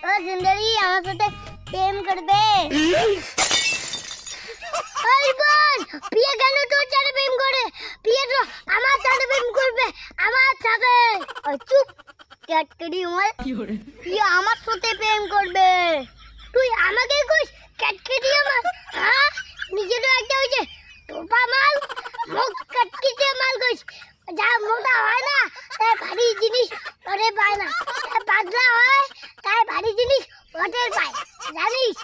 ও সুন্দরী আমার সাথে প্রেম করবে? ওই বল প্রিয়া কেন তোর সাথে প্রেম করে? প্রিয়া তো আমার সাথে প্রেম করবে, আমার সাথে। ওই চুপ ক্যাটকেরি আমার, প্রিয়া আমার সাথে প্রেম করবে। তুই আমাকে কইস ক্যাটকেরি আমার? হ্যাঁ নিজে তো একটা হয়েছে টোপা মাল, মুখ কাটকিতে মাল কইস। যা মোটা হয় না তাই ভারী জিনিস ওরে পায় না, পাতলা হয় তাই ভারী জিনিস ওরে পায়, জানিস?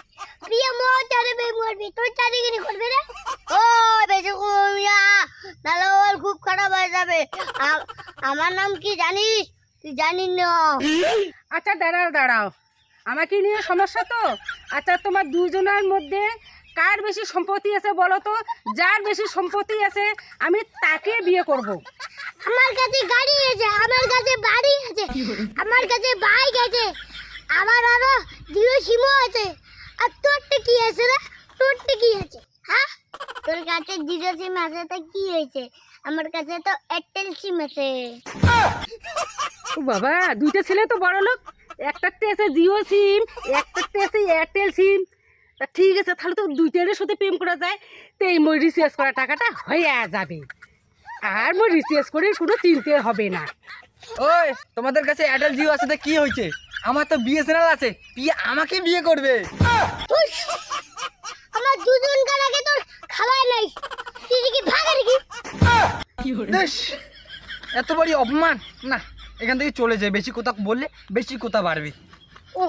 প্রিয়া মোর সাথে প্রেম করবি, তোর সাথে কি করবে রে? ও বেশি কমিয়া নালে ওর খুব খারাপ হয়ে যাবে। আমার নাম কি জানিস? তুই জানিস না? আচ্ছা দাঁড়াও, আমাকে নিয়ে সমস্যা তো। আচ্ছা তোমার দুজনের মধ্যে কার বেশি সম্পত্তি আছে বলো তো? যার বেশি সম্পত্তি আছে আমি তাকে বিয়ে করব। আমার কাছে গাড়ি আছে, আমার কাছে বাড়ি আছে, আমার কাছে বাইক আছে, আমার আরো জিও সিমও আছে। আর তোরটা কি আছে রে? তোরটা কি আছে? হ্যাঁ তোর কাছে জিও সিম আছে তো কি হয়েছে? আমার কাছে তো এয়ারটেল সিম আছে। ও বাবা, দুইটা ছেলে তো বড় লোক, একটাতে আছে জিও সিম, একটাতে আছে এয়ারটেল সিম। তা ঠিক আছে, তাহলে তো দুইটার সাথে প্রেম করা যায়। তো এই মই রিচার্জ করা টাকাটা হয়ে যাবে, আর মই রিচার্জ করে শুধু চিনতে হবে না। ওই তোমাদের কাছে এয়ারটেল জিও আছে তো কি হয়েছে? আমার তো বিএসএনএল আছে, প্রিয়া আমাকে বিয়ে করবে। আমার দুজন কারাকে তোর খাবার নাই, তুই কি ভাগে নাকি? বেশ, এত বড় অপমান না, এখান থেকে চলে যায়। বেশি কথা বললে বেশি কথা বাড়বে। ও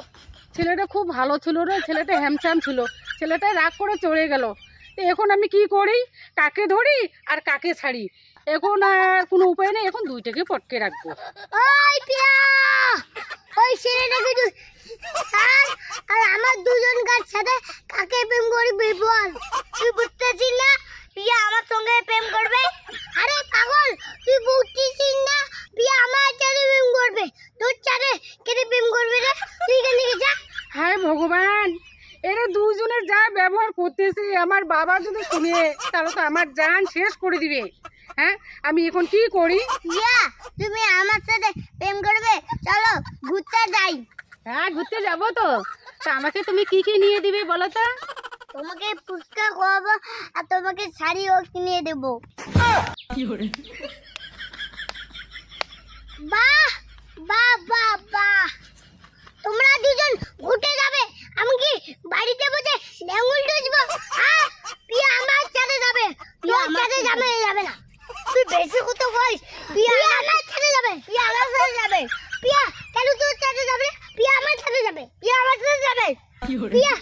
ছেলেটা খুব ভালো ছিল রে, ছেলেটা হ্যামস্যাম ছিল, ছেলেটা রাগ করে চলে গেল। তো এখন আমি কি করি, কাকে ধরি আর কাকে ছাড়ি? এখন আর কোনো উপায় নেই, এখন দুইটাকে পটকে রাখবো। ওই প্রিয়া, ওই ছেলেটাকে তুই আর আমার দুজন কার সাথে কাকে প্রেম করবি বল? তুই বুঝতেছিস না প্রিয়া আমার সঙ্গে প্রেম করবে? আরে পাগল, তুই বুঝতেছিস না প্রিয়া আমার সাথে প্রেম করবে? তোর সাথে কেন প্রেম করবে রে? তুই কেন যা। হায় ভগবান, এরা দুজনের যা ব্যবহার করতেছে, আমার বাবা যদি শুনে তাহলে তো আমার জান শেষ করে দিবে। হ্যাঁ আমি এখন কি করি? প্রিয়া তুমি আমার সাথে প্রেম করবে? চলো ঘুরতে যাই। হ্যাঁ ঘুরতে যাবো তো। তা আমাকে তুমি কি কি নিয়ে দিবে বলো তো? তোমাকে ফুচকা খাওয়াবো আর তোমাকে শাড়িও কিনে দেবো। বাহ বাহ বাহ বাহ, তোমরা দুজন ঘুরতে যাবে, আমি কি বাড়িতে বসে লেঙ্গুল টুজবো? হ্যাঁ প্রিয়া আমার সাথে যাবে, তোর সাথে যাবে না। তুই বেশি কথা বলিস। প্রিয়া আমার সাথে যাবে, প্রিয়া আমার সাথে যাবে। প্রিয়া কেন তোর সাথে যাবে? প্রিয়া আমার সাথে যাবে, প্রিয়া আমার সাথে যাবে। প্রিয়া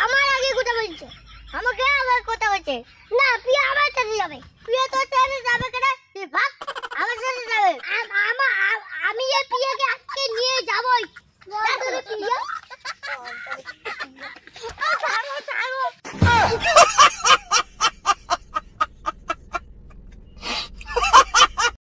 আমার আগে কথা বলছে, আমাকে আবার কথা বলছে। না প্রিয়া আমার সাথে যাবে। প্রিয়া তোর সাথে যাবে কেন? তুই ভাগ, আমার সাথে যাবে। আমি এই প্রিয়াকে